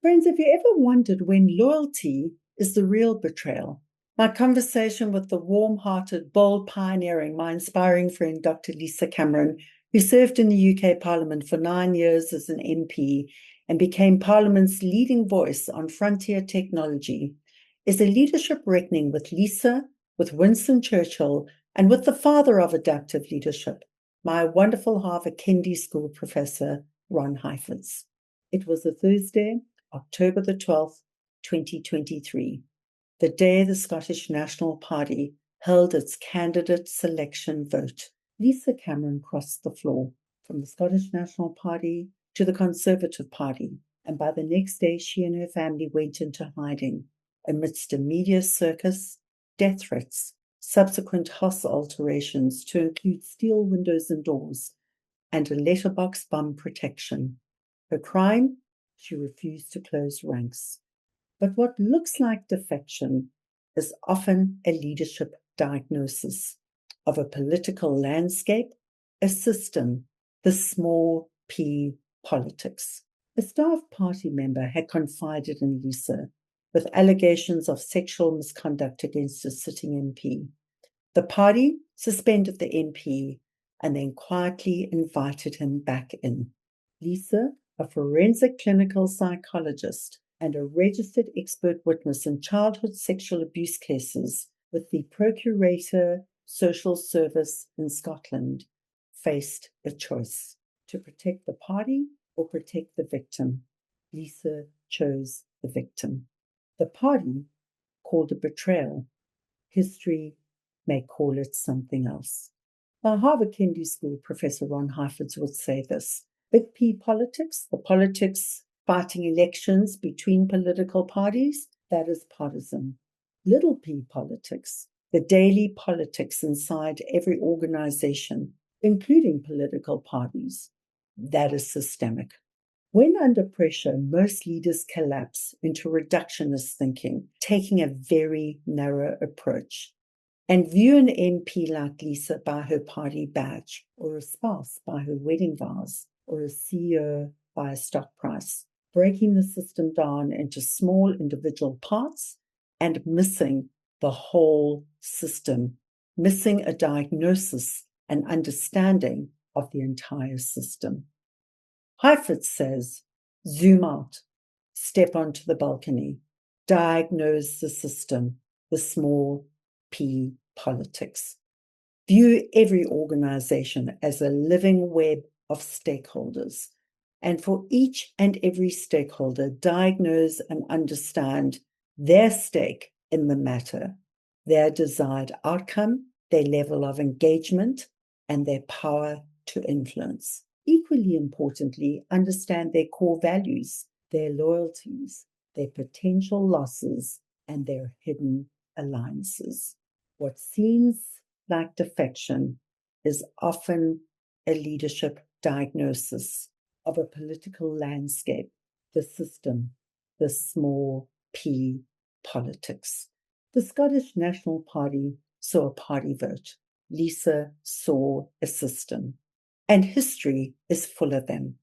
Friends, have you ever wondered when loyalty is the real betrayal? My conversation with the warm hearted, bold, pioneering, my inspiring friend, Dr. Lisa Cameron, who served in the UK Parliament for 9 years as an MP and became Parliament's leading voice on frontier technology, is a leadership reckoning with Lisa, with Winston Churchill, and with the father of adaptive leadership, my wonderful Harvard Kennedy School professor, Ron Heifetz. It was a Thursday, October the 12th, 2023, the day the Scottish National Party held its candidate selection vote. Lisa Cameron crossed the floor from the Scottish National Party to the Conservative Party, and by the next day she and her family went into hiding amidst a media circus, death threats, subsequent house alterations to include steel windows and doors, and a letterbox bomb protection. Her crime? She refused to close ranks. But what looks like defection is often a leadership diagnosis of a political landscape, a system, the small p politics. A staff party member had confided in Lisa with allegations of sexual misconduct against a sitting MP. The party suspended the MP and then quietly invited him back in. Lisa, a forensic clinical psychologist and a registered expert witness in childhood sexual abuse cases with the Procurator Social Service in Scotland, faced a choice: to protect the party or protect the victim. Lisa chose the victim. The party called it betrayal. History may call it something else. My Harvard Kennedy School professor Ron Heifetz would say this: big P politics, the politics fighting elections between political parties, that is partisan. Little p politics, the daily politics inside every organization, including political parties, that is systemic. When under pressure, most leaders collapse into reductionist thinking, taking a very narrow approach, and view an MP like Lisa by her party badge, or a spouse by her wedding vows, or a CEO by a stock price, breaking the system down into small individual parts and missing the whole system, missing a diagnosis and understanding of the entire system. Heifetz says, zoom out, step onto the balcony, diagnose the system, the small p politics. View every organization as a living web of stakeholders, and for each and every stakeholder, diagnose and understand their stake in the matter, their desired outcome, their level of engagement, and their power to influence. Equally importantly, understand their core values, their loyalties, their potential losses, and their hidden alliances. What seems like defection is often a leadership diagnosis of a political landscape, the system, the small p politics. The Scottish National Party saw a party vote. Lisa saw a system. And history is full of them.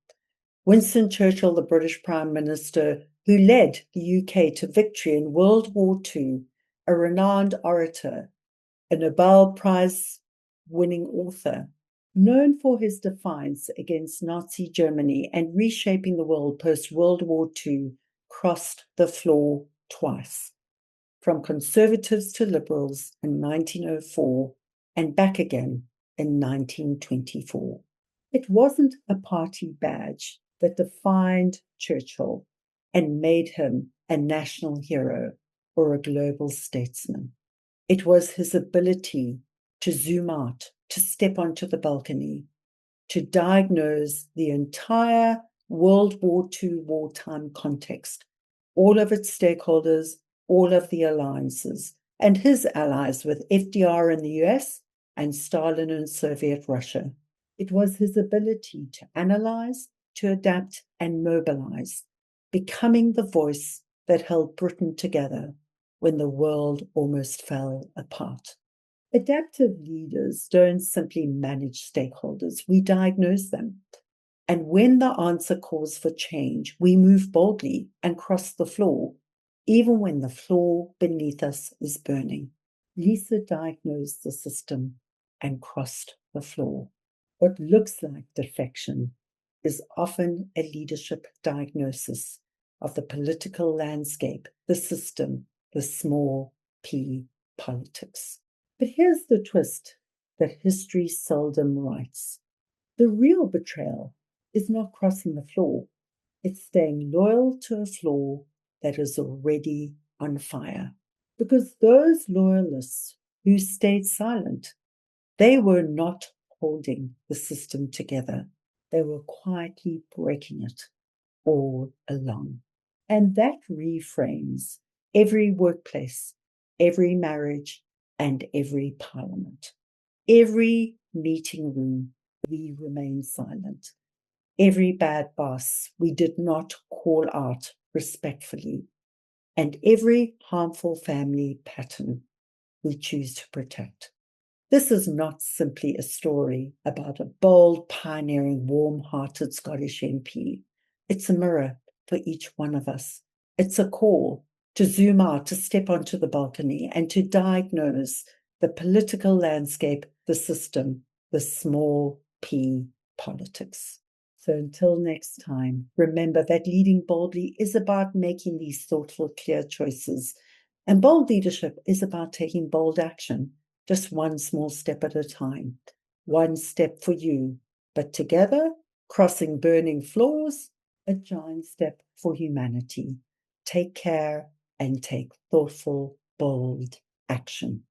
Winston Churchill, the British Prime Minister who led the UK to victory in World War II, a renowned orator, a Nobel Prize winning author, known for his defiance against Nazi Germany and reshaping the world post-World War II, crossed the floor twice, from conservatives to liberals in 1904 and back again in 1924. It wasn't a party badge that defined Churchill and made him a national hero or a global statesman. It was his ability to zoom out, to step onto the balcony, to diagnose the entire World War II wartime context, all of its stakeholders, all of the alliances, and his allies with FDR in the US and Stalin in Soviet Russia. It was his ability to analyze, to adapt, and mobilize, becoming the voice that held Britain together when the world almost fell apart. Adaptive leaders don't simply manage stakeholders, we diagnose them. And when the answer calls for change, we move boldly and cross the floor, even when the floor beneath us is burning. Lisa diagnosed the system and crossed the floor. What looks like defection is often a leadership diagnosis of the political landscape, the system, the small p politics. But here's the twist that history seldom writes. The real betrayal is not crossing the floor, it's staying loyal to a floor that is already on fire. Because those loyalists who stayed silent, they were not holding the system together. They were quietly breaking it all along. And that reframes every workplace, every marriage, and every parliament. Every meeting room, we remain silent. Every bad boss, we did not call out respectfully. And every harmful family pattern, we choose to protect. This is not simply a story about a bold, pioneering, warm-hearted Scottish MP. It's a mirror for each one of us. It's a call to zoom out, to step onto the balcony, and to diagnose the political landscape, the system, the small p politics. So until next time, remember that leading boldly is about making these thoughtful, clear choices. And bold leadership is about taking bold action, just one small step at a time. One step for you, but together, crossing burning floors, a giant step for humanity. Take care and take thoughtful, bold action.